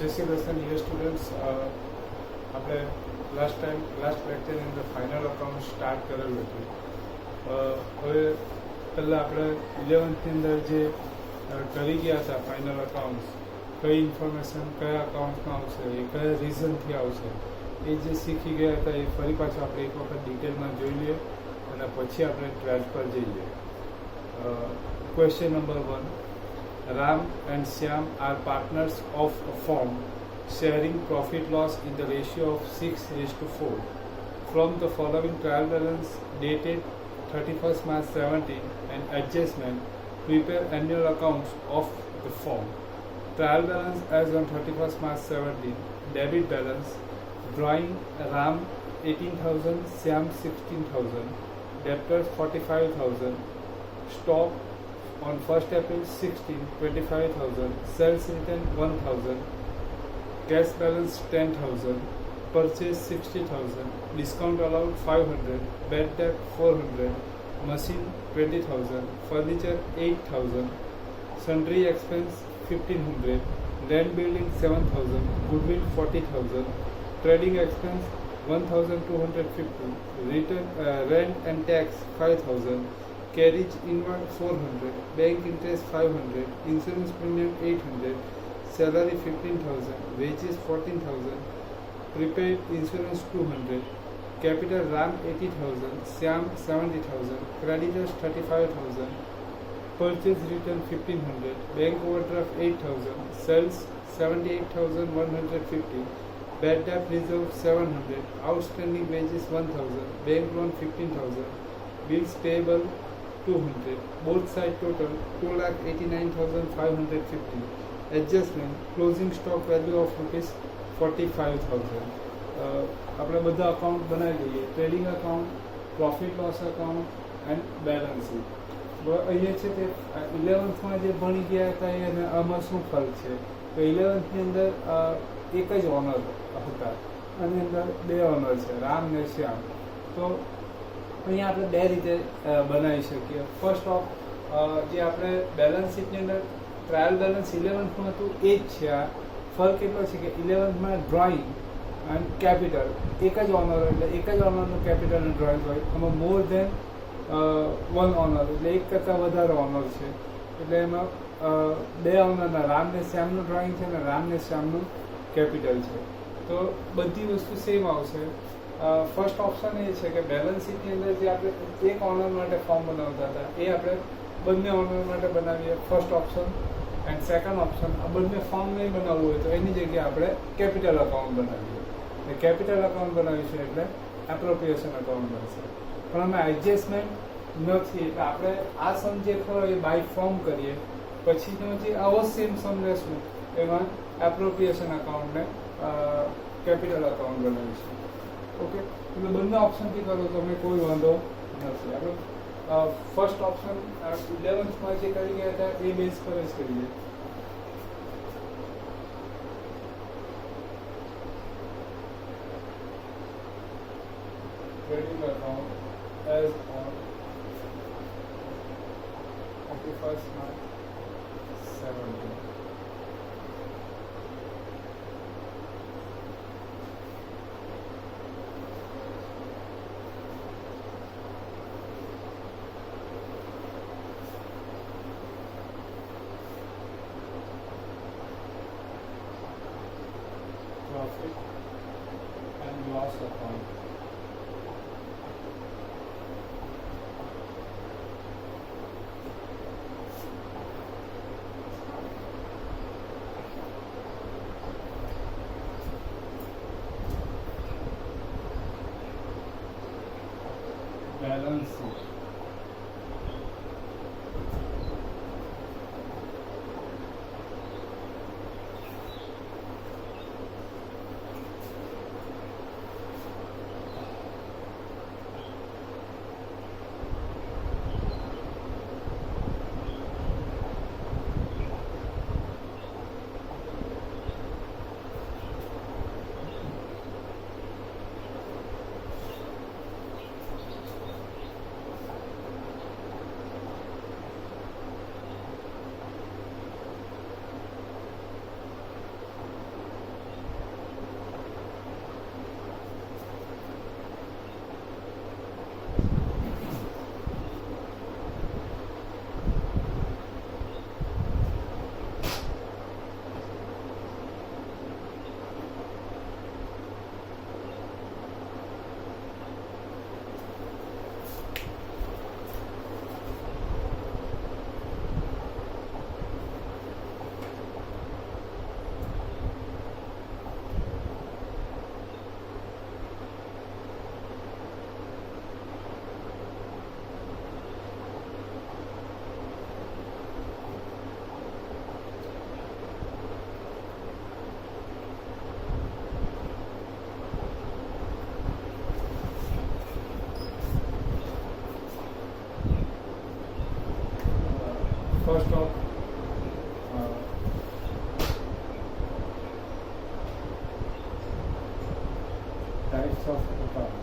જય Shri Krishna dear students, આપણે last લેક્ચરની અંદર ફાઇનલ અકાઉન્ટ સ્ટાર્ટ કરેલું હતું. હવે પહેલાં આપણે 11th અંદર જે કરી ગયા હતા ફાઇનલ અકાઉન્ટ્સ, કઈ ઇન્ફોર્મેશન કયા અકાઉન્ટમાં આવશે, એ કયા રીઝનથી આવશે, એ જે શીખી ગયા હતા એ ફરી પાછું આપણે એક વખત ડિટેલમાં જોઈ લઈએ અને પછી આપણે 12th પર જઈએ. Question number 1. Ram and Shyam are partners of a firm sharing profit loss in the ratio of 6:4. From the following trial balance dated 31st March 17 and adjustment, prepare annual accounts of the firm. Trial balance as on 31st March 17. Debit balance: drawing Ram 18,000, Shyam 16,000. Debtors 45,000. Stock on 1st April 16, 25,000. Sales return 1,000. Cash balance 10,000. Purchase 60,000. Discount allowed 500. Bad debt 400. Machine 20,000. Furniture 8,000. Sundry expense 1,500. Land building 7,000. Goodwill 40,000. Trading expense 1,250. Return rent and tax 5,000. Carriage inward 400, bank interest 500, insurance premium 800, salary 15,000, wages 14,000, prepaid insurance 200, capital Ram 80,000, Shyam 70,000, creditors 35,000, purchase return 1,500, bank overdraft 8,000, sales 78,150, bad debt reserve 700, outstanding wages 1,000, bank loan 15,000, bills payable 200. Both side total 2,89,550. Adjustment: closing stock value of ₹45,000. આપણે બધા account બનાવી દઈએ. Trading account, profit loss account and balance sheet. અહીંયા છે તે 11thમાં જે ભણી ગયા હતા એને આમાં શું ફરક છે? તો 11thની અંદર એક જ ઓનર હતા, આની અંદર બે ઓનર છે, રામ ને શ્યામ. તો અહીંયા આપણે બે રીતે બનાવી શકીએ. ફર્સ્ટ ઓફ જે આપણે બેલેન્સ શીટની અંદર ટ્રાયલ બેલેન્સ 11thમાં હતું એ જ છે. આ ફરક એટલો છે કે 11thમાં ડ્રોઈંગ એન્ડ કેપિટલ એક જ ઓનર, એટલે એક જ ઓનરનું કેપિટલ અને ડ્રોઈંગ હોય. આમાં મોર ધેન વન ઓનર, એટલે એક કરતાં વધારે ઓનર છે. એટલે એમાં બે ઓનરના રામ ને શ્યામનું ડ્રોઈંગ છે અને રામ ને શ્યામનું કેપિટલ છે. તો બધી વસ્તુ સેમ આવશે. ફર્સ્ટ ઓપ્શન એ છે કે બેલેન્સ શીટની અંદર જે આપણે એક ઓનર માટે ફોર્મ બનાવતા હતા એ આપણે બંને ઓનર માટે બનાવીએ, first option. And second option, આ બંને ફોર્મ નહીં બનાવવું હોય તો એની જગ્યાએ આપણે કેપિટલ અકાઉન્ટ બનાવીએ. એટલે કેપિટલ અકાઉન્ટ બનાવીશું એટલે એપ્રોપ્રિએશન અકાઉન્ટ બનશે. પણ અમે એડજસ્ટમેન્ટ નથી, એટલે આપણે આ સમ જે ખરો એ બાય ફોર્મ કરીએ, પછીનો જે આવો સેમ સમ લેશું એમાં એપ્રોપ્રિએશન અકાઉન્ટને કેપિટલ અકાઉન્ટ બનાવીશું. ઓકે, એટલે બંને ઓપ્શનથી કરો તો અમે કોઈ વાંધો નથી. આપણે ફર્સ્ટ ઓપ્શન 11thમાં જે કરી ગયા હતા એ બેઝ પર જ કરીએ. Trading account as on 31st March 17. Profit and loss account. Balance sheet. first of types of account.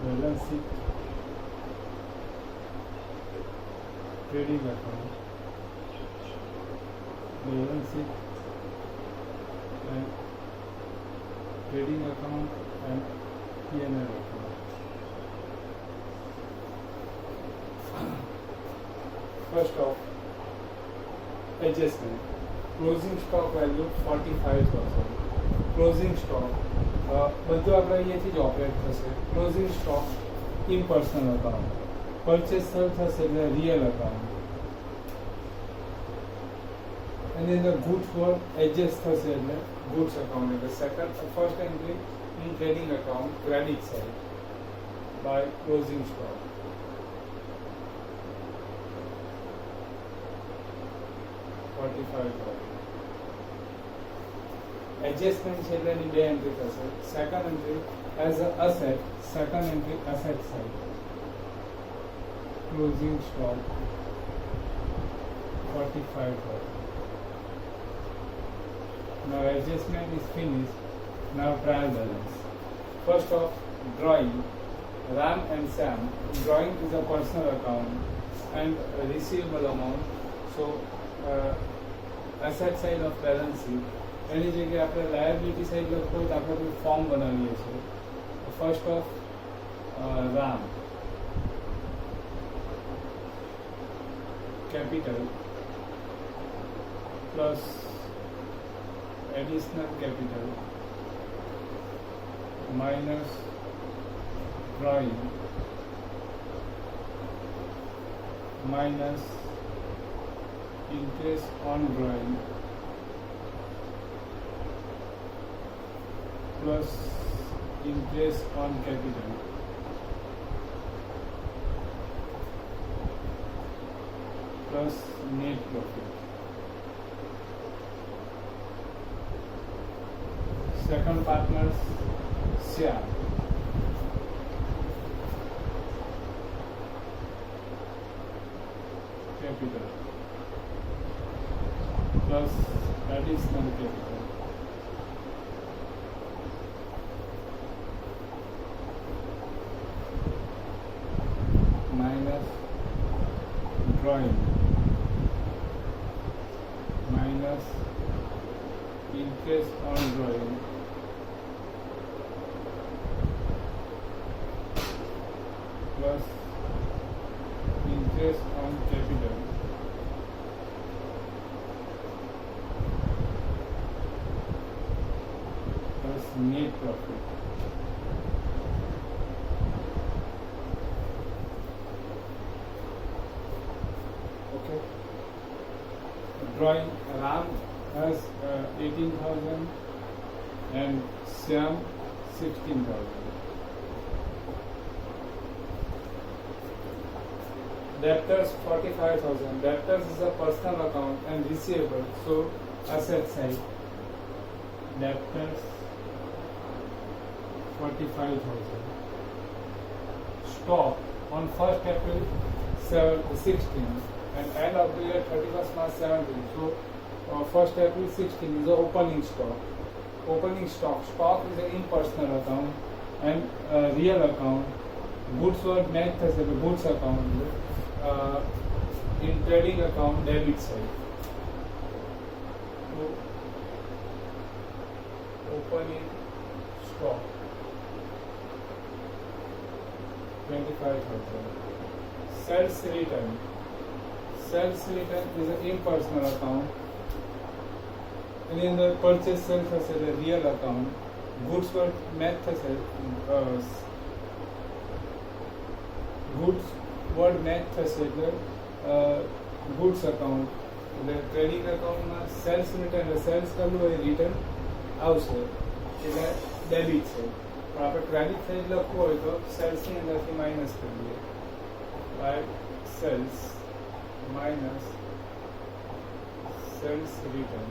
Balance sheet, trading account, balance sheet and trading account and P&L account. First off, adjustment. Closing stock value 45,000. Closing stock બધું આપણે અહીંયાથી જ operate થશે. Closing stock impersonal account. Purchase sale થશે એટલે real account. એની અંદર goods work adjust થશે એટલે ગુડ્સ અકાઉન્ટ. એટલે first entry in trading account credit side by closing stock. Adjustment છે એટલે એની બે એન્ટ્રી થશે. Second entry as a asset, second entry asset side closing stock 45,000. Now adjustment is finished. Now trial balance. First off, drawing. Ram and Sam. Drawing is a personal account and a receivable amount. So asset side of balance sheet. એની જગ્યાએ આપણે liability side લખવું હોય તો આપણે કોઈ form બનાવીએ છીએ. First of Ram capital plus additional capital minus drawing minus interest on drawing plus interest on capital plus net profit. Second partners Syam capital plus additional capital minus drawing minus interest on drawing plus interest on capital plus net profit. Okay. Drawing Ram has 18,000 and Syam 16,000. Debtors 45,000. Debtors is a personal account and receivable, so asset side. Debtors 45,000. Stock on 1st April 16 and end of the year 31st March 17. So 1st April 16 is the opening stock. Opening stock. Stock is an impersonal account and real account. Goods were matched as a goods account. In trading account debit side. So opening stock 25,000. Sales return. Sales return is an impersonal account એની અંદર purchase sale થશે એટલે real account, goods પર match થશે, goods word match થશે એટલે goods account, એટલે trading અકાઉન્ટમાં sales return એટલે સેલ્સ કરવું હોય રિટર્ન આવશે એટલે ડેબિટ છે. પણ આપણે ક્રેડિટ સાઇડ લખવું હોય તો સેલ્સની અંદરથી માઇનસ કરીએ, by sales minus sales return,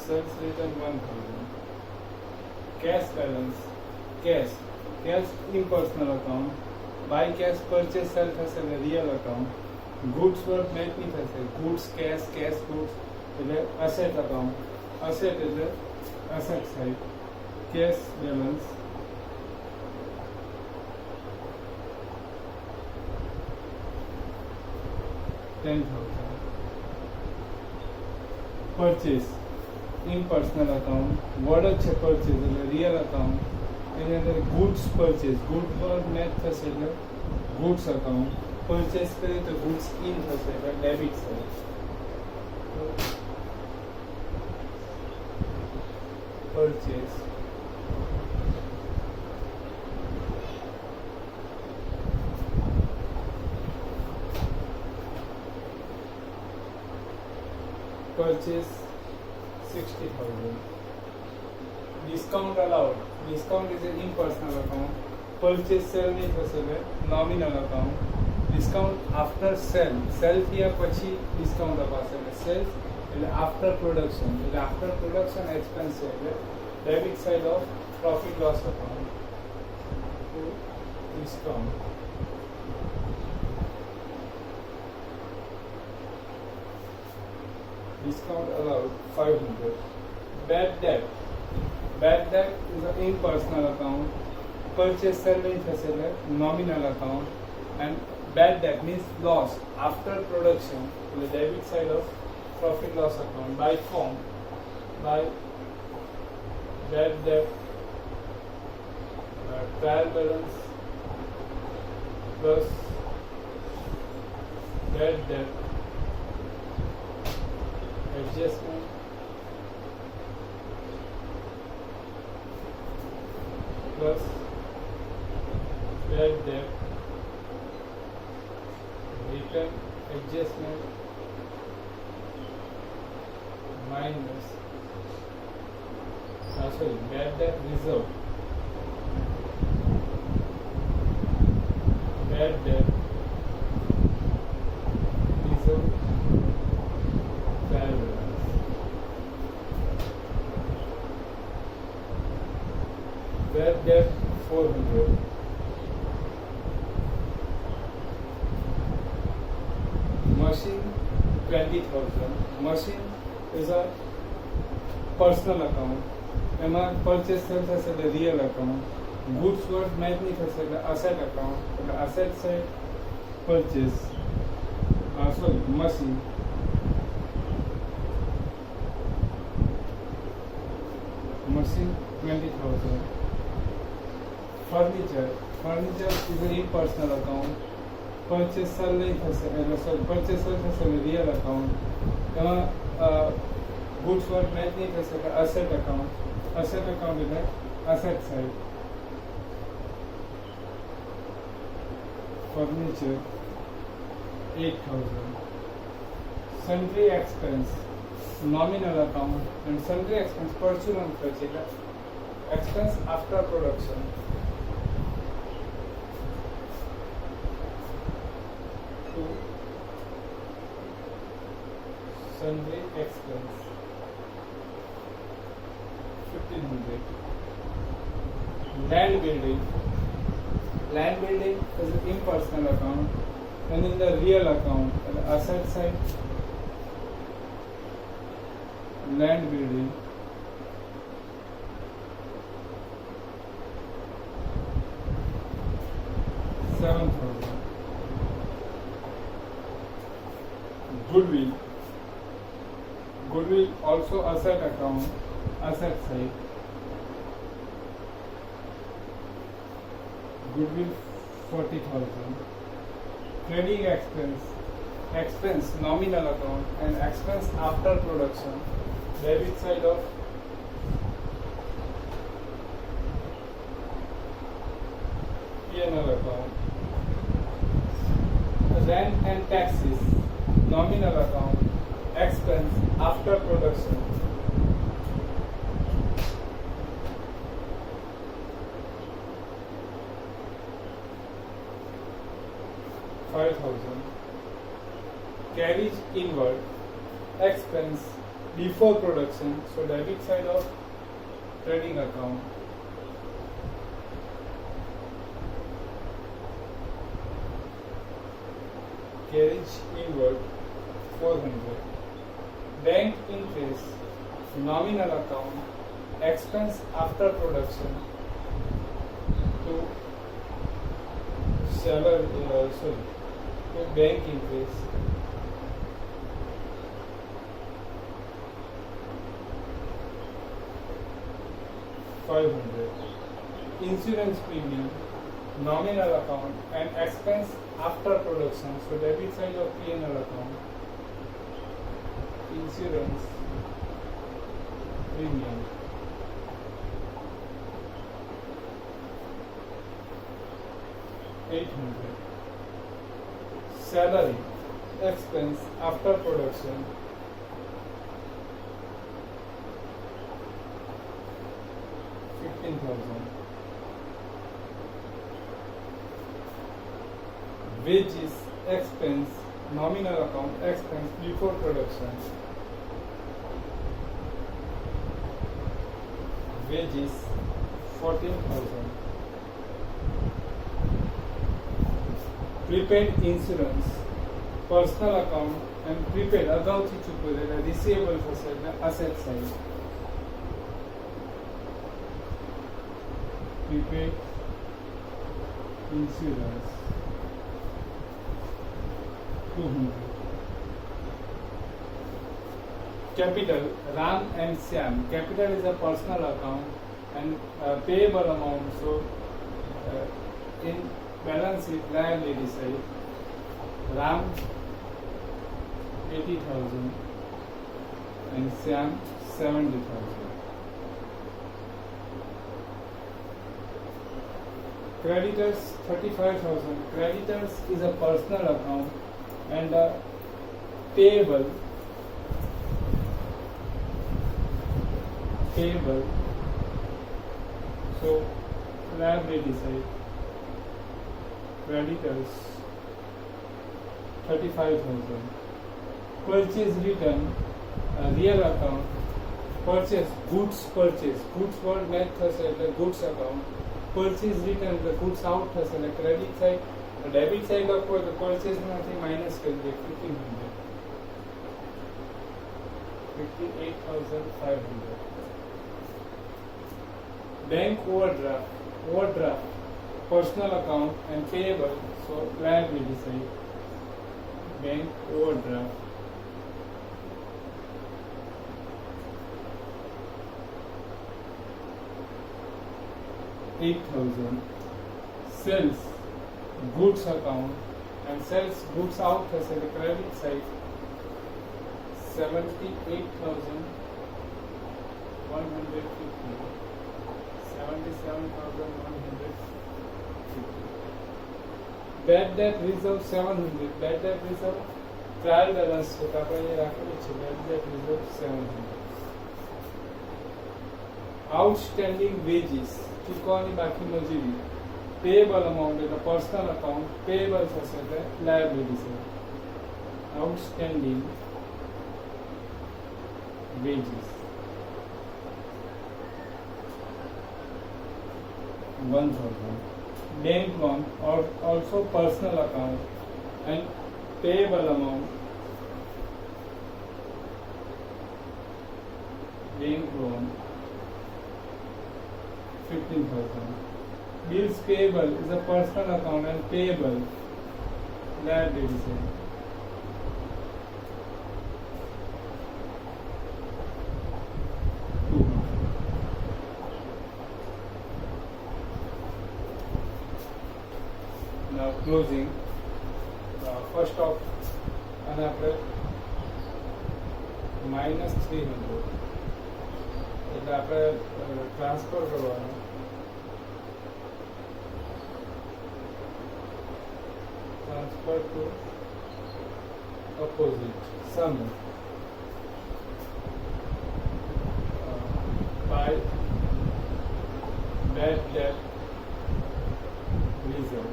sales return 1000. Cash balance, cash impersonal account, by cash purchase sale થશે એટલે real account, goods worth match નહીં થશે, ગુડ્સ કેશ, કેશ ગુડ્સ એટલે અસેટ અકાઉન્ટ, અસેટ એટલે asset side, cash balance $10,000. Purchase impersonal account, word જ છે purchase એટલે real account, એની અંદર ગુડ્સ પરચેસ, ગુડ પર મેચ થશે એટલે ગુડ્સ અકાઉન્ટ, પરચેસ કરીએ તો ગુડ્સ ઇન થશે એટલે debit side. Purchase purchase 60,000. Discount allowed, discount is an impersonal account, purchase sale નહીં થશે એટલે nominal account, discount after sale, sale થયા પછી ડિસ્કાઉન્ટ અપાશે એટલે સેલ્સ એટલે આફ્ટર પ્રોડક્શન, એટલે આફ્ટર પ્રોડક્શન એક્સપેન્સ છે એટલે debit side of profit loss account. Discount discount allowed 500. Bad debt is an impersonal account, purchase sell नहीं थશે એટલે nominal account, and bad debt means loss after production એટલે debit side of profit loss account. By form, by bad debt trial balance plus bad debt adjustment plus bad debt return adjustment minus bad debt reserve, bad debt reserve trial balance. Bad debt 400. Machine 20,000. Machine is a personal account. એમાં purchase sales થશે એટલે real account. Goods worth match નહીં થશે એટલે asset account. એટલે asset side purchase. Machine. Machine 20,000. Furniture is an impersonal account. Purchase sell नहीं થશે એટલે purchase sell થશે એટલે real account. એમાં goods worth match નહીં થશે એટલે asset account એટલે asset side. Furniture 8,000. Sundry expense nominal account, and sundry expense purchase ખર્ચ એટલે expense after production. To sundry expense 1,500. Land building is an impersonal account, and in the real account the asset side land building 7,000. Goodwill also asset account, asset side. Goodwill 40,000. Trading expense expense nominal account and expense after production, debit side of P&L account. Rent and taxes nominal account, expense after production. $5,000. Carriage inward, expense before production, so debit side of trading account. Carriage inward 400. Bank interest nominal account, expense after production to to bank interest. $500. Insurance premium nominal account and expense after production, so debit side of P&L account. Insurance premium. $800. Salary expense after production. $15,000. Wages expense nominal account, expense before production. Wages 14,000. Prepaid insurance personal account and prepaid અગાઉથી ચૂકવેલ એટલે receivable થશે એટલે asset side. Prepaid insurance 200. Capital Ram and Syam. Capital is a personal account and payable amount, so in balance sheet liability side, Ram 80,000 and Syam 70,000. Creditors 35,000. Creditors is a personal account and payable so liability side, creditors 35,000. Purchase return real account, purchase goods word net થશે એટલે goods account. Purchase return the goods out થશે એટલે credit side. Debit side of હોય તો purchase માંથી minus કરી દે 1500. 58,500. Bank overdraft personal account and payable, so liability side. Bank overdraft 8,000. Sales goods account and sells goods out as a credit side 78,150. 77,150. Bad debt reserve 700. Bad debt reserve trial balance છે તો આપણે અહીંયા રાખેલું છે. Bad debt reserve 700. Outstanding wages ચૂકવવાની બાકી મજૂરી. Payable amount એટલે personal account, payable થશે એટલે liability છે. Outstanding wages 1,000. Bank loan or also personal account and payable amount. Bank loan 15,000. Bills payable is a personal account and payable liability side. Now closing. First of અને આપણે -300 એટલે આપણે transfer કરવાનું. Transfer two opposite sum by bad debt reserve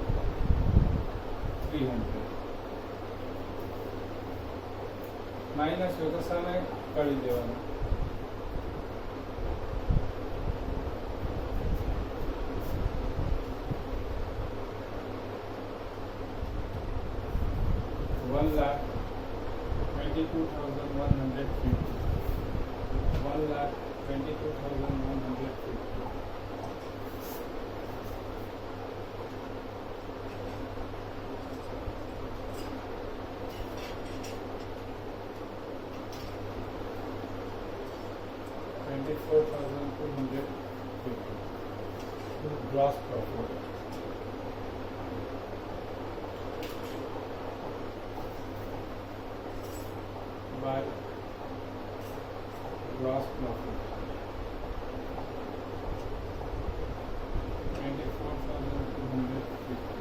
300 minus હોય તો સામે કરી દેવાનું. $1,22,150. 1,22,150. $24,250 gross profit. By gross profit 24,250.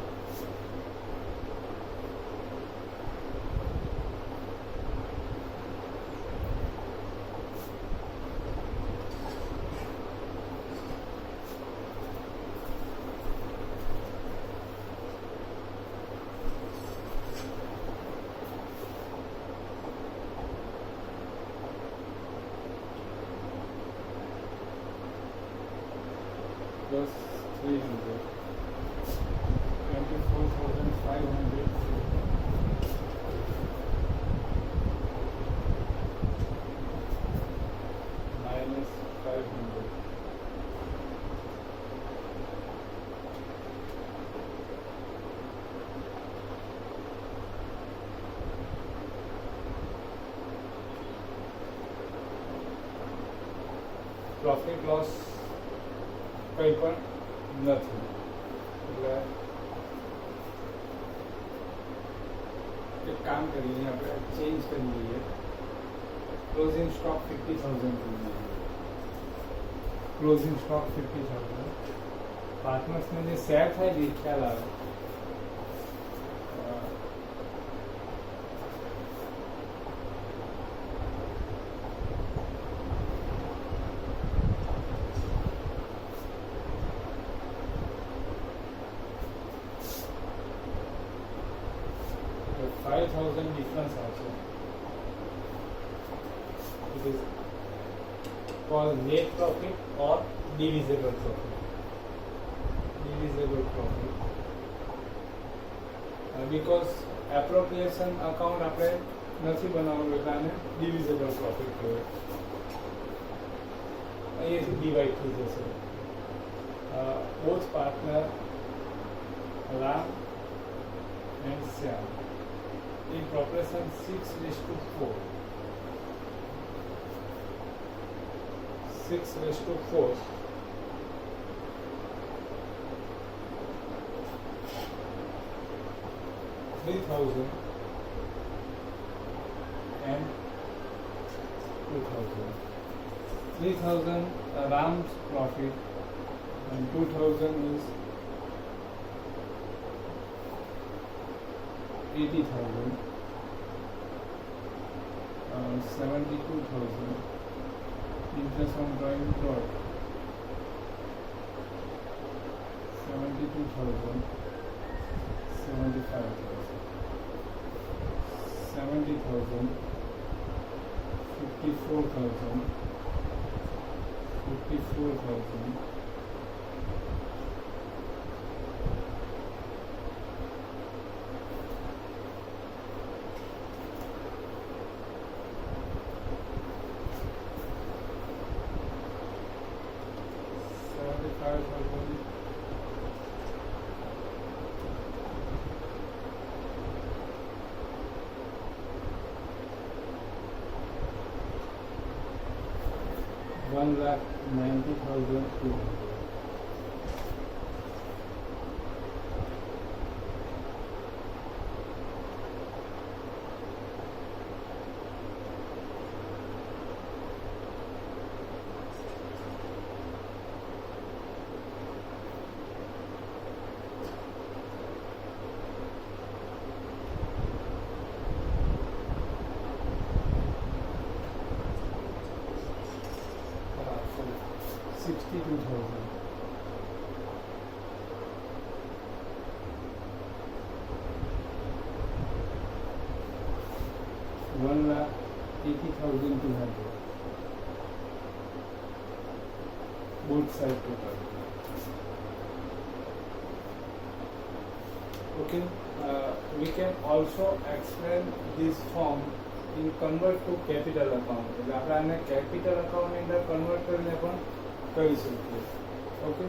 Plus 300, 24,500. Minus 500. Profit loss કંઈ પણ નથી. એટલે એક કામ કરીએ, આપણે ચેન્જ કરી દઈએ. ક્લોઝિંગ સ્ટોક 50,000 કરી દઈએ. Closing stock 50,000. પાર્ટનર્સને જે શેર થાય છે એ ખ્યાલ આવે. $5,000 difference also. It is called net profit or divisible profit. Divisible profit. Because appropriation account આપણે નથી બનાવવાનું એટલે આને divisible profit કહેવાય. અહીંયાથી ડિવાઈડ થઈ જશે. Both partner Ram and Shyam in proportion 6:4. 6:4. $3,000 and $2,000. 3,000 Ram's profit and 2,000 is 80,000. 72,000. Interest on drawing plot 72,000. 75,000. 70,000. 54,000. 54,000. $1,90,200. 62,000. $1,80,200. Both side total. Okay. We can also explain this form in convert to capital account. એટલે આપણે આને capital અકાઉન્ટની અંદર convert કરીને પણ કરી શકીએ. Okay,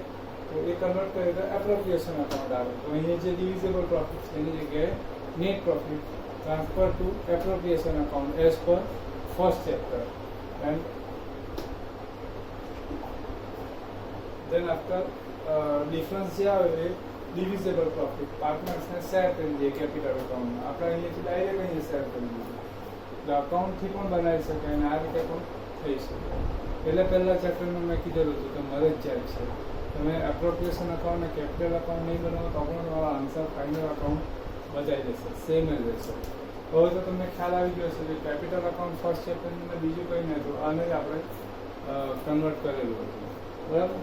તો એ convert કરીએ તો એપ્રોપ્રિએશન અકાઉન્ટ આવે. તો અહીંયા જે ડિવિઝેબલ પ્રોફિટ છે એની જગ્યાએ net profit transfer two appropriation account as per first chapter. And then after difference જે આવે એ ડિવિઝેબલ પ્રોફિટ પાર્ટનર્સને શેર કરી દઈએ કેપિટલ અકાઉન્ટમાં. આપણે અહીંયાથી ડાયરેક્ટ અહીંયા શેર કરી દઈએ. એટલે અકાઉન્ટથી પણ બનાવી શકાય અને આ રીતે પણ થઈ શકે. પહેલા ચેપ્ટરમાં મેં કીધેલું હતું કે મરજ જાય છે. તમે એપ્રોપ્રિએશન અકાઉન્ટ અને કેપિટલ અકાઉન્ટ નહીં બનાવો તો પણ તમારો આન્સર ફાઇનલ અકાઉન્ટ બચાવી જશે, સેમ જ રહેશે. હવે તો તમને ખ્યાલ આવી ગયો છે કે કેપિટલ અકાઉન્ટ ફર્સ્ટ ચેપ્ટરની અંદર બીજું કંઈ નહીં હતું, આને જ આપણે કન્વર્ટ કરેલું હતું. બરાબર.